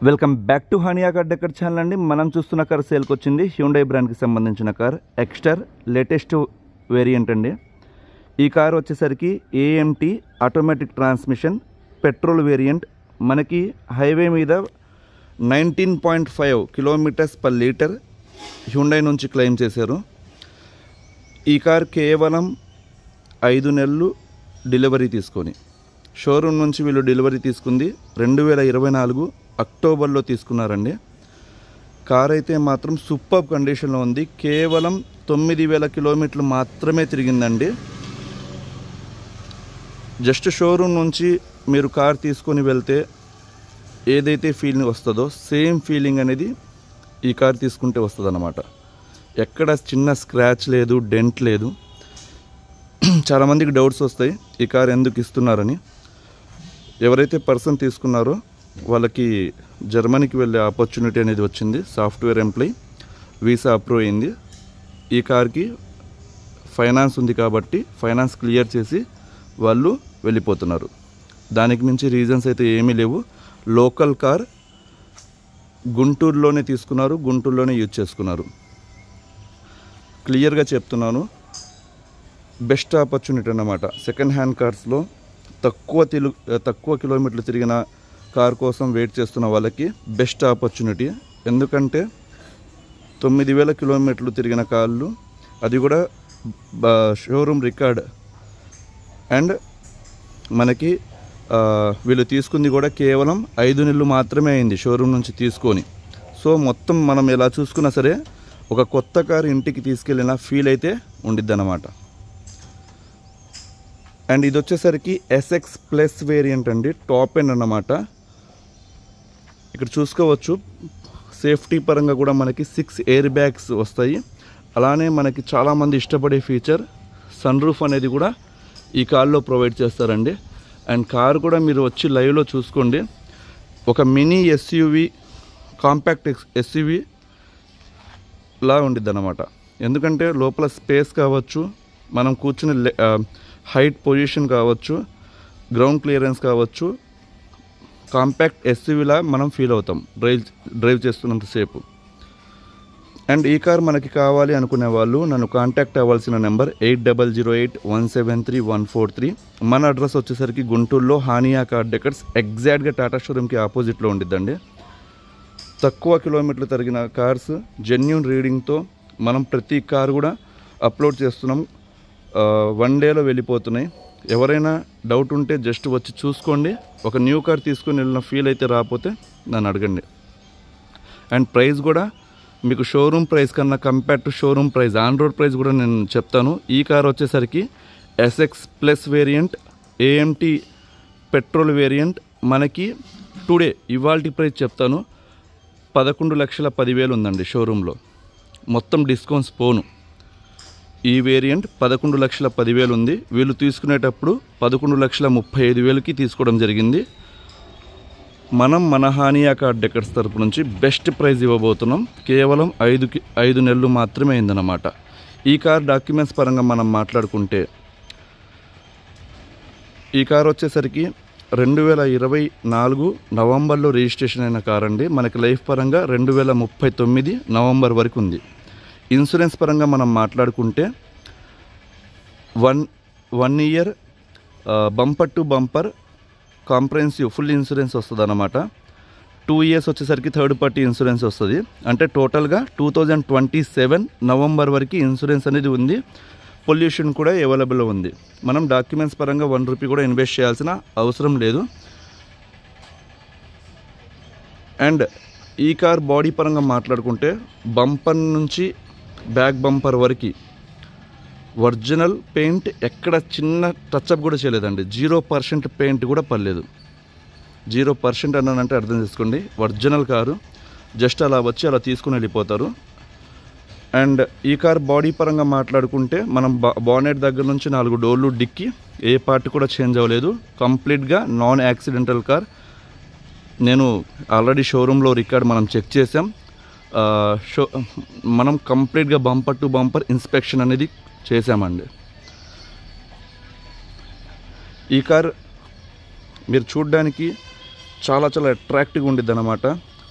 Welcome back to Hania car decor channel అండి. మనం చూస్తున్న కార్ సేల్కి వచ్చింది హ్యుండై బ్రాండ్కి సంబంధించిన కార్ ఎక్స్టర్ లేటెస్ట్ వేరియంట్ అండి. ఈ కార్ వచ్చేసరికి AMT automatic transmission petrol variant. మనకి హైవే మీద 19.5 కిలోమీటర్స్ పర్ లీటర్ హ్యుండై నుంచి క్లెయిమ్ చేశారు. ఈ కార్ కేవలం 5 నెలలు డెలివరీ తీసుకొని, షోరూమ్ నుంచి వీళ్ళు డెలివరీ తీసుకుంది 2024 అక్టోబర్లో తీసుకున్నారండి. కార్ అయితే మాత్రం సూపర్ కండిషన్లో ఉంది. కేవలం 9,000 కిలోమీటర్లు మాత్రమే తిరిగిందండి. జస్ట్ షోరూమ్ నుంచి మీరు కార్ తీసుకొని వెళ్తే ఏదైతే ఫీలింగ్ వస్తుందో సేమ్ ఫీలింగ్ అనేది ఈ కార్ తీసుకుంటే వస్తుంది అన్నమాట. ఎక్కడ చిన్న స్క్రాచ్ లేదు, డెంట్ లేదు. చాలామందికి డౌట్స్ వస్తాయి ఈ కార్ ఎందుకు ఇస్తున్నారని. ఎవరైతే పర్సన్ తీసుకున్నారో వాళ్ళకి జర్మనీకి వెళ్ళే ఆపర్చునిటీ అనేది వచ్చింది. సాఫ్ట్వేర్ ఎంప్లాయ్ వీసా అప్రూవ్ అయింది. ఈ కార్కి ఫైనాన్స్ ఉంది కాబట్టి ఫైనాన్స్ క్లియర్ చేసి వాళ్ళు వెళ్ళిపోతున్నారు. దానికి మించి రీజన్స్ అయితే ఏమీ లేవు. లోకల్ కార్, గుంటూరులోనే తీసుకున్నారు, గుంటూరులోనే యూజ్ చేసుకున్నారు. క్లియర్గా చెప్తున్నాను, బెస్ట్ ఆపర్చునిటీ అన్నమాట. సెకండ్ హ్యాండ్ కార్స్లో తక్కువ కిలోమీటర్లు తిరిగిన కార్ కోసం వెయిట్ చేస్తున్న వాళ్ళకి బెస్ట్ ఆపర్చునిటీ. ఎందుకంటే 9,000 కిలోమీటర్లు తిరిగిన కార్లు, అది కూడా షోరూమ్ రికార్డ్. అండ్ మనకి వీళ్ళు తీసుకుంది కూడా కేవలం 5 నెలలు మాత్రమే అయింది షోరూమ్ నుంచి తీసుకొని. సో మొత్తం మనం ఎలా చూసుకున్నా సరే ఒక కొత్త కారు ఇంటికి తీసుకెళ్ళిన ఫీల్ అయితే ఉండిద్ది అన్నమాట. అండ్ ఇది వచ్చేసరికి ఎస్ఎక్స్ ప్లస్ వేరియంట్ అండి, టాప్ ఎండ్ అన్నమాట. ఇక్కడ చూసుకోవచ్చు, సేఫ్టీ పరంగా కూడా మనకి 6 ఎయిర్ బ్యాగ్స్ వస్తాయి. అలానే మనకి చాలామంది ఇష్టపడే ఫీచర్ సన్ రూఫ్ అనేది కూడా ఈ కార్లో ప్రొవైడ్ చేస్తారండి. అండ్ కార్ కూడా మీరు వచ్చి లైవ్లో చూసుకోండి, ఒక మినీ ఎస్యూవి, కాంపాక్ట్ ఎస్యూవి లా ఉండిద్ది అన్నమాట. ఎందుకంటే లోపల స్పేస్ కావచ్చు, మనం కూర్చుని హైట్ పొజిషన్ కావచ్చు, గ్రౌండ్ క్లియరెన్స్ కావచ్చు, కాంపాక్ట్ ఎస్యూవీలా మనం ఫీల్ అవుతాం డ్రైవ్ చేస్తున్నంతసేపు. అండ్ ఈ కార్ మనకి కావాలి అనుకునే వాళ్ళు నన్ను కాంటాక్ట్ అవ్వాల్సిన నెంబర్ 8008173143. మన అడ్రస్ వచ్చేసరికి గుంటూరులో హానియా కార్ డెకర్స్ ఎగ్జాక్ట్గా టాటా షోరూమ్కి ఆపోజిట్లో ఉండిద్దండి. తక్కువ కిలోమీటర్లు తిరిగిన కార్స్ జెన్యూన్ రీడింగ్తో మనం ప్రతి కార్ కూడా అప్లోడ్ చేస్తున్నాం. 1 డేలో వెళ్ళిపోతున్నాయి. ఎవరైనా డౌట్ ఉంటే జస్ట్ వచ్చి చూసుకోండి. ఒక న్యూ కార్ తీసుకొని వెళ్ళిన ఫీల్ అయితే రాకపోతే నన్ను అడగండి. అండ్ ప్రైస్ కూడా మీకు షోరూమ్ ప్రైస్ కన్నా compare to showroom price, on road price కూడా నేను చెప్తాను. ఈ కార్ వచ్చేసరికి SX plus variant, AMT petrol variant. మనకి టుడే ఇవాల్టి ప్రైస్ చెప్తాను, 11,10,000 ఉందండి షోరూంలో, మొత్తం డిస్కౌంట్స్ పోను. ఈ వేరియంట్ 11,10,000 ఉంది. వీళ్ళు తీసుకునేటప్పుడు 11,35,000కి తీసుకోవడం జరిగింది. మనం మన హానియా కార్ డెకర్స్ తరపు నుంచి బెస్ట్ ప్రైస్ ఇవ్వబోతున్నాం. కేవలం 5 నెలలు మాత్రమే అయిందన్నమాట. ఈ కార్ డాక్యుమెంట్స్ పరంగా మనం మాట్లాడుకుంటే ఈ కార్ వచ్చేసరికి 2024 నవంబర్లో రిజిస్ట్రేషన్ అయిన కార్ అండి. మనకి లైఫ్ పరంగా 2039 నవంబర్ వరకు ఉంది. ఇన్సూరెన్స్ పరంగా మనం మాట్లాడుకుంటే 1 year bumper to bumper comprehensive full insurance వస్తుంది అన్నమాట. 2 ఇయర్స్ వచ్చేసరికి థర్డ్ పార్టీ ఇన్సూరెన్స్ వస్తుంది. అంటే టోటల్గా 2027 నవంబర్ వరకు ఇన్సూరెన్స్ అనేది ఉంది. పొల్యూషన్ కూడా అవైలబుల్ ఉంది. మనం డాక్యుమెంట్స్ పరంగా 1 రూపీ కూడా ఇన్వెస్ట్ చేయాల్సిన అవసరం లేదు. అండ్ ఈ కార్ బాడీ పరంగా మాట్లాడుకుంటే బంపర్ నుంచి బ్యాక్ బంపర్ వరకు ఒరిజినల్ పెయింట్, ఎక్కడ చిన్న టచ్అప్ కూడా చేయలేదండి. 0% పెయింట్ కూడా పర్లేదు. 0% అన్నానంటే అర్థం చేసుకోండి, ఒరిజినల్ కారు. జస్ట్ అలా వచ్చి అలా తీసుకుని వెళ్ళిపోతారు. అండ్ ఈ కార్ బాడీ పరంగా మాట్లాడుకుంటే మనం బానెట్ దగ్గర నుంచి 4 డోర్లు, డిక్కి ఏ పార్ట్ కూడా చేంజ్ అవ్వలేదు. కంప్లీట్గా నాన్ యాక్సిడెంటల్ కార్. నేను ఆల్రెడీ షోరూంలో రికార్డ్ మనం చెక్ చేసాం. మనం కంప్లీట్గా బంపర్ టు బంపర్ ఇన్స్పెక్షన్ అనేది చేసామండి. ఈ కార్ మీరు చూడ్డానికి చాలా చాలా అట్రాక్టివ్గా ఉండిద్ది అనమాట.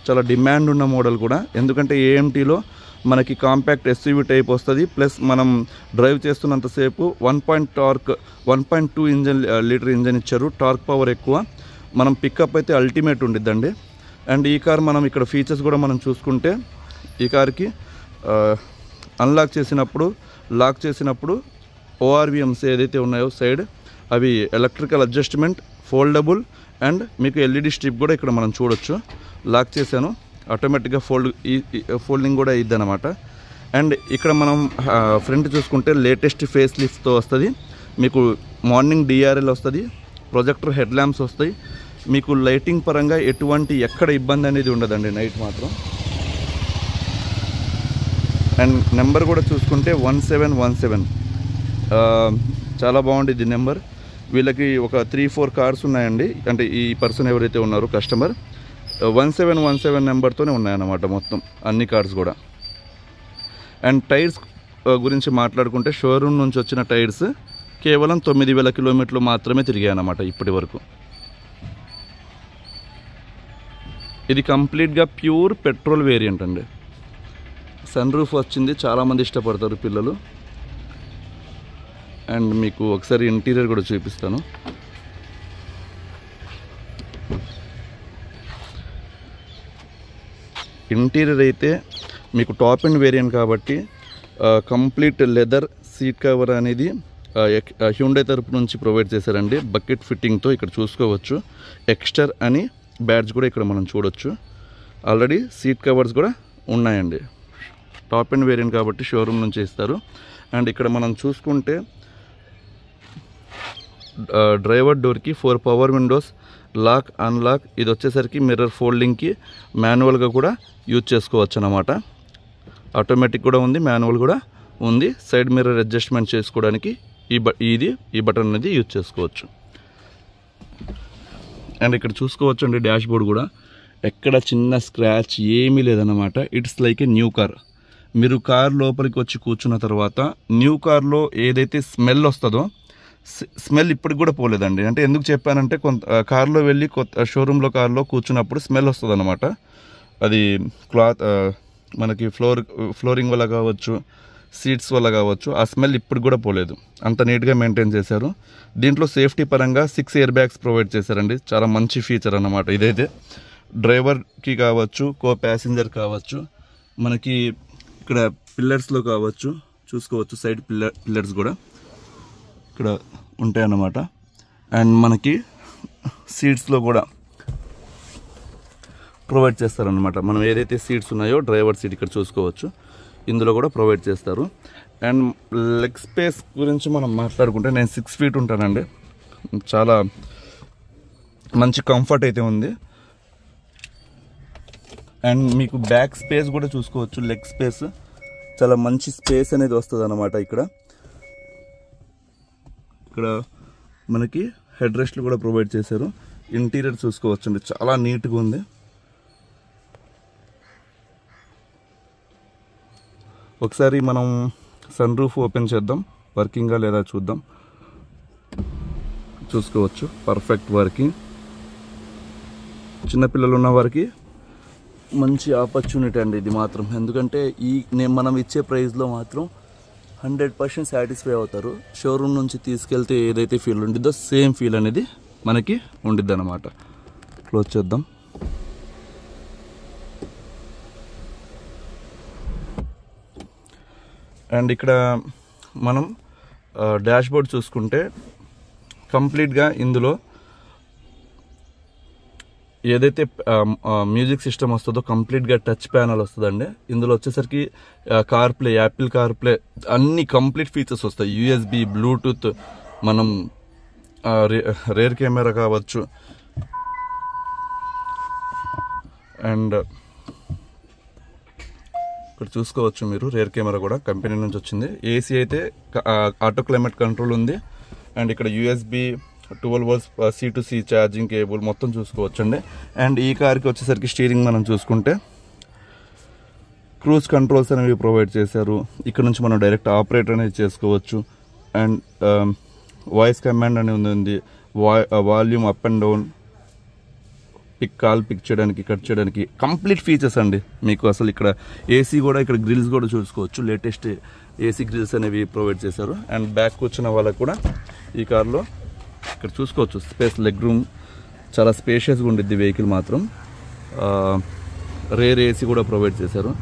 చాలా డిమాండ్ ఉన్న మోడల్ కూడా, ఎందుకంటే ఏఎంటీలో మనకి కాంపాక్ట్ ఎస్యూవీ టైప్ వస్తుంది. ప్లస్ మనం డ్రైవ్ చేస్తున్నంతసేపు 1.2 లీటర్ ఇంజన్ ఇచ్చారు. టార్క్ పవర్ ఎక్కువ, మనం పికప్ అయితే అల్టిమేట్ ఉండిద్దండి. అండ్ ఈ కార్ మనం ఇక్కడ ఫీచర్స్ కూడా మనం చూసుకుంటే, ఈ కార్కి అన్లాక్ చేసినప్పుడు, లాక్ చేసినప్పుడు ఓఆర్విఎమ్స్ ఏదైతే ఉన్నాయో సైడ్, అవి ఎలక్ట్రికల్ అడ్జస్ట్మెంట్, ఫోల్డబుల్ అండ్ మీకు ఎల్ఈడి స్ట్రిప్ కూడా ఇక్కడ మనం చూడొచ్చు. లాక్ చేశాను, ఆటోమేటిక్గా ఫోల్డింగ్ కూడా అయ్యిద్ది అనమాట. అండ్ ఇక్కడ మనం ఫ్రంట్ చూసుకుంటే లేటెస్ట్ ఫేస్ లిఫ్ట్తో వస్తుంది. మీకు మార్నింగ్ డిఆర్ఎల్ వస్తుంది, ప్రొజెక్టర్ హెడ్ ల్యాంప్స్ వస్తాయి. మీకు లైటింగ్ పరంగా ఎక్కడ ఇబ్బంది అనేది ఉండదండి నైట్ మాత్రం. అండ్ నెంబర్ కూడా చూసుకుంటే 1717, చాలా బాగుంటుంది నెంబర్. వీళ్ళకి ఒక 3-4 కార్స్ ఉన్నాయండి, అంటే ఈ పర్సన్ ఎవరైతే ఉన్నారో కస్టమర్ 1717 నెంబర్తోనే ఉన్నాయన్నమాట మొత్తం అన్ని కార్స్ కూడా. అండ్ టైర్స్ గురించి మాట్లాడుకుంటే, షోరూమ్ నుంచి వచ్చిన టైర్స్ కేవలం 9000 కిలోమీటర్లు మాత్రమే తిరిగాయన్నమాట ఇప్పటి వరకు. ఇది కంప్లీట్గా ప్యూర్ పెట్రోల్ వేరియంట్ అండి. సన్ రూఫ్ వచ్చింది, చాలామంది ఇష్టపడతారు పిల్లలు. అండ్ మీకు ఒకసారి ఇంటీరియర్ కూడా చూపిస్తాను. ఇంటీరియర్ అయితే మీకు టాప్ అండ్ వేరియంట్ కాబట్టి కంప్లీట్ లెదర్ సీట్ కవర్ అనేది హ్యుండై తరపు నుంచి ప్రొవైడ్ చేశారండి, బకెట్ ఫిట్టింగ్తో. ఇక్కడ చూసుకోవచ్చు ఎక్స్టర్ అని బ్యాడ్జ్ కూడా ఇక్కడ మనం చూడొచ్చు. ఆల్రెడీ సీట్ కవర్స్ కూడా ఉన్నాయండి. టాప్ అండ్ వేరియంట్ కాబట్టి షోరూమ్ నుంచి ఇస్తారు. అండ్ ఇక్కడ మనం చూసుకుంటే డ్రైవర్ డోర్కి 4 పవర్ విండోస్, లాక్ అన్లాక్. ఇది వచ్చేసరికి మిర్రర్ ఫోల్డింగ్కి మాన్యువల్గా కూడా యూజ్ చేసుకోవచ్చు అన్నమాట. ఆటోమేటిక్ కూడా ఉంది, మాన్యువల్ కూడా ఉంది. సైడ్ మిర్రర్ అడ్జస్ట్మెంట్ చేసుకోవడానికి ఈ బటన్ అనేది యూజ్ చేసుకోవచ్చు. అండ్ ఇక్కడ చూసుకోవచ్చు అండి డాష్ బోర్డ్ కూడా ఎక్కడ చిన్న స్క్రాచ్ ఏమీ లేదన్నమాట. It's like a new car. మీరు కార్ లోపలికి వచ్చి కూర్చున్న తర్వాత న్యూ కార్లో ఏదైతే స్మెల్ వస్తుందో స్మెల్ ఇప్పటికి కూడా పోలేదండి. అంటే ఎందుకు చెప్పానంటే, కార్లో వెళ్ళి షోరూంలో కార్లో కూర్చున్నప్పుడు స్మెల్ వస్తుంది అనమాట. అది క్లాత్ మనకి ఫ్లోరింగ్ వల్ల కావచ్చు, సీట్స్ వల్ల కావచ్చు, ఆ స్మెల్ ఇప్పుడు కూడా పోలేదు. అంత నీట్గా మెయింటైన్ చేశారు. దీంట్లో సేఫ్టీ పరంగా 6 ఎయిర్ బ్యాగ్స్ ప్రొవైడ్ చేశారండి. చాలా మంచి ఫీచర్ అన్నమాట ఇదైతే. డ్రైవర్కి కావచ్చు, కో ప్యాసింజర్ కావచ్చు, మనకి ఇక్కడ పిల్లర్స్లో కావచ్చు చూసుకోవచ్చు, సైడ్ పిల్లర్స్ కూడా ఇక్కడ ఉంటాయన్నమాట. అండ్ మనకి సీట్స్లో కూడా ప్రొవైడ్ చేస్తారనమాట. మనం ఏదైతే సీట్స్ ఉన్నాయో డ్రైవర్ సీట్ ఇక్కడ చూసుకోవచ్చు, ఇందులో కూడా ప్రొవైడ్ చేస్తారు. అండ్ లెగ్ స్పేస్ గురించి మనం మాట్లాడుకుంటే, నేను 6 ఫీట్ ఉంటానండి. చాలా మంచి కంఫర్ట్ అయితే ఉంది. అండ్ మీకు బ్యాక్ స్పేస్ కూడా చూసుకోవచ్చు, లెగ్ స్పేస్ చాలా మంచి స్పేస్ అనేది వస్తుంది అన్నమాట. ఇక్కడ మనకి హెడ్ రెస్ట్లు కూడా ప్రొవైడ్ చేశారు. ఇంటీరియర్ చూసుకోవచ్చు అండి, చాలా నీట్గా ఉంది. ఒకసారి మనం సన్ రూఫ్ ఓపెన్ చేద్దాం, వర్కింగా లేదా చూద్దాం. చూసుకోవచ్చు పర్ఫెక్ట్ వర్కింగ్. చిన్నపిల్లలు ఉన్న వారికి మంచి ఆపర్చునిటీ అండి ఇది మాత్రం. ఎందుకంటే మనం ఇచ్చే ప్రైస్లో మాత్రం 100% సాటిస్ఫై అవుతారు. షోరూమ్ నుంచి తీసుకెళ్తే ఏదైతే ఫీల్ ఉండిద్దో సేమ్ ఫీల్ అనేది మనకి ఉండిద్ది అన్నమాట. క్లోజ్ చేద్దాం. అండ్ ఇక్కడ మనం డాష్ బోర్డ్ చూసుకుంటే కంప్లీట్గా ఇందులో ఏదైతే మ్యూజిక్ సిస్టమ్ వస్తుందో కంప్లీట్గా టచ్ ప్యానల్ వస్తుందండి. ఇందులో వచ్చేసరికి కార్ప్లే, యాపిల్ కార్ప్లే అన్ని కంప్లీట్ ఫీచర్స్ వస్తాయి. యూఎస్బి, బ్లూటూత్, మనం రేర్ కెమెరా కావచ్చు. అండ్ ఇక్కడ చూసుకోవచ్చు మీరు రేర్ కెమెరా కూడా కంపెనీ నుంచి వచ్చింది. ఏసీ అయితే ఆటో క్లైమేట్ కంట్రోల్ ఉంది. అండ్ ఇక్కడ USB, 12 volts C2C charging cable మొత్తం చూసుకోవచ్చు అండి. అండ్ ఈ కార్కి వచ్చేసరికి స్టీరింగ్ మనం చూసుకుంటే క్రూజ్ కంట్రోల్స్ అనేవి ప్రొవైడ్ చేశారు. ఇక్కడ నుంచి మనం డైరెక్ట్ ఆపరేటర్ అనేది చేసుకోవచ్చు. అండ్ వాయిస్ కమాండ్ అనేది ఉంది, volume up and down, call pick చేయడానికి, కట్ చేయడానికి కంప్లీట్ ఫీచర్స్ అండి. మీకు అసలు ఇక్కడ ఏసీ కూడా, ఇక్కడ గ్రిల్స్ కూడా చూసుకోవచ్చు. లేటెస్ట్ ఏసీ గ్రిల్స్ అనేవి ప్రొవైడ్ చేశారు. అండ్ బ్యాక్ కూర్చున్న వాళ్ళకు కూడా ఈ కార్లో ఇక్కడ చూసుకోవచ్చు స్పేస్, లెగ్ రూమ్ చాలా స్పేషియస్గా ఉండిద్ది వెహికల్ మాత్రం. రేర్ ఏసీ కూడా ప్రొవైడ్ చేశారు.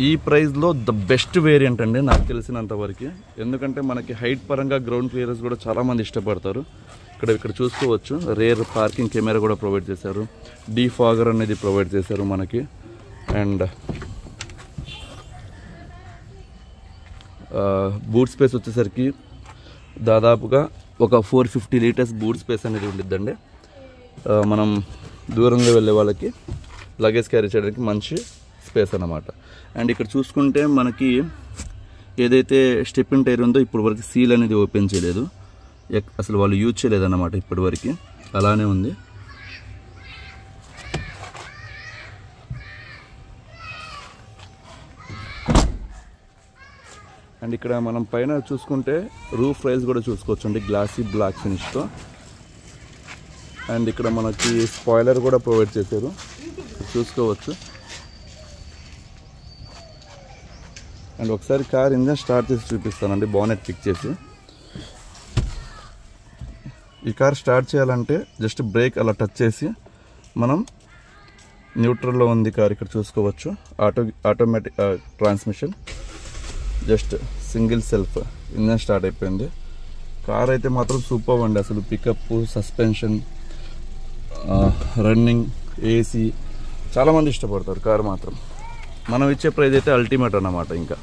ఈ ప్రైస్లో ద బెస్ట్ వేరియంట్ అండి నాకు తెలిసినంత వరకు. ఎందుకంటే మనకి హైట్ పరంగా గ్రౌండ్ క్లియరెన్స్ కూడా చాలామంది ఇష్టపడతారు. ఇక్కడ చూసుకోవచ్చు రేర్ పార్కింగ్ కెమెరా కూడా ప్రొవైడ్ చేశారు. డీఫాగర్ అనేది ప్రొవైడ్ చేశారు మనకి. అండ్ బూట్ స్పేస్ వచ్చేసరికి దాదాపుగా ఒక 450 లీటర్స్ బూట్ స్పేస్ అనేది ఉండిద్దండి. మనం దూరంగా వెళ్ళే వాళ్ళకి లగేజ్ క్యారీ చేయడానికి మంచి స్పేస్ అన్నమాట. అండ్ ఇక్కడ చూసుకుంటే మనకి ఏదైతే స్టెప్పిన్ టైర్ ఉందో ఇప్పటి వరకు సీల్ అనేది ఓపెన్ చేయలేదు, అసలు వాళ్ళు యూజ్ చేయలేదన్నమాట ఇప్పటి వరకు, అలానే ఉంది. అండ్ ఇక్కడ మనం పైన చూసుకుంటే రూఫ్ రైల్స్ కూడా చూసుకోవచ్చు అండి, గ్లాసీ బ్లాక్ ఫినిష్తో. అండ్ ఇక్కడ మనకి స్పాయిలర్ కూడా ప్రొవైడ్ చేశారు, చూసుకోవచ్చు. అండ్ ఒకసారి కార్ ఇంజన్ స్టార్ట్ చేసి చూపిస్తానండి, బానెట్ పిక్ చేసి. ఈ కార్ స్టార్ట్ చేయాలంటే జస్ట్ బ్రేక్ అలా టచ్ చేసి మనం న్యూట్రల్లో ఉంది కార్, ఇక్కడ చూసుకోవచ్చు. Automatic transmission, just single self, engine start అయిపోయింది. కార్ అయితే మాత్రం సూపర్ అండి. అసలు పికప్, సస్పెన్షన్, రన్నింగ్, ఏసీ చాలామంది ఇష్టపడతారు కార్ మాత్రం. మనం ఇచ్చే ప్రైస్ అయితే అల్టిమేట్ అన్నమాట. ఇంకా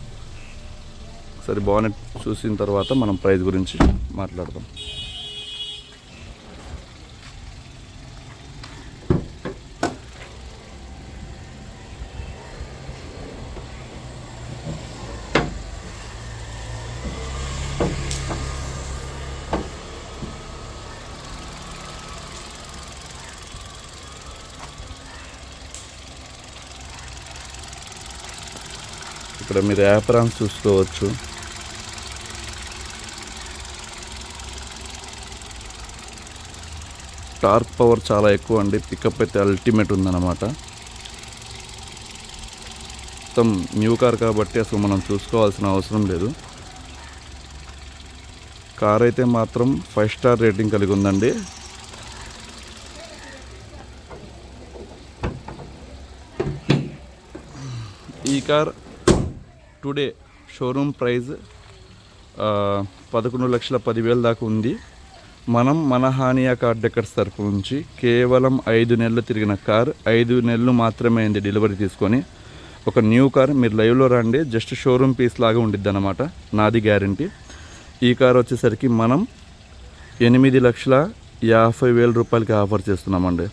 సరే బానెట్ చూసిన తర్వాత మనం ప్రైస్ గురించి మాట్లాడదాం. ఇక్కడ మీరు యాప్రాన్స్ చూసుకోవచ్చు. టార్క్ పవర్ చాలా ఎక్కువ అండి, పికప్ అయితే అల్టిమేట్ ఉందన్నమాట. మొత్తం న్యూ కార్ కాబట్టి అసలు మనం చూసుకోవాల్సిన అవసరం లేదు. కార్ అయితే మాత్రం 5 స్టార్ రేటింగ్ కలిగి ఉందండి. ఈ కార్ టుడే షోరూమ్ ప్రైస్ 11,10,000 దాకా ఉంది. మనం మన హానియా కార్ డెకర్స్ తరపు నుంచి కేవలం 5 నెలలు తిరిగిన కార్, 5 నెలలు మాత్రమే అయింది డెలివరీ తీసుకొని. ఒక న్యూ కార్, మీరు లైవ్లో రండి, జస్ట్ షోరూమ్ పీస్ లాగా ఉండిద్ది అన్నమాట, నాది గ్యారంటీ. ఈ కార్ వచ్చేసరికి మనం 8,50,000 రూపాయలకి ఆఫర్ చేస్తున్నామండి.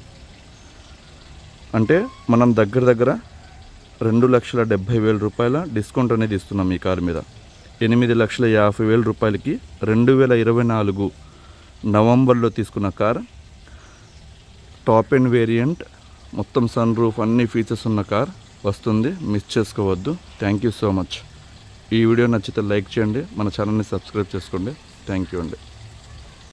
అంటే మనం దగ్గర 2,70,000 రూపాయల డిస్కౌంట్ అనేది ఇస్తున్నాం ఈ కారు మీద. 8,50,000 రూపాయలకి 2024 నవంబర్లో తీసుకున్న కార్, టాప్ ఎండ్ వేరియంట్, మొత్తం సన్ రూఫ్ అన్ని ఫీచర్స్ ఉన్న కార్ వస్తుంది, మిస్ చేసుకోవద్దు. Thank you so much. ఈ వీడియో నచ్చితే లైక్ చేయండి, మన ఛానల్ని సబ్స్క్రైబ్ చేసుకోండి. థ్యాంక్ యూ అండి.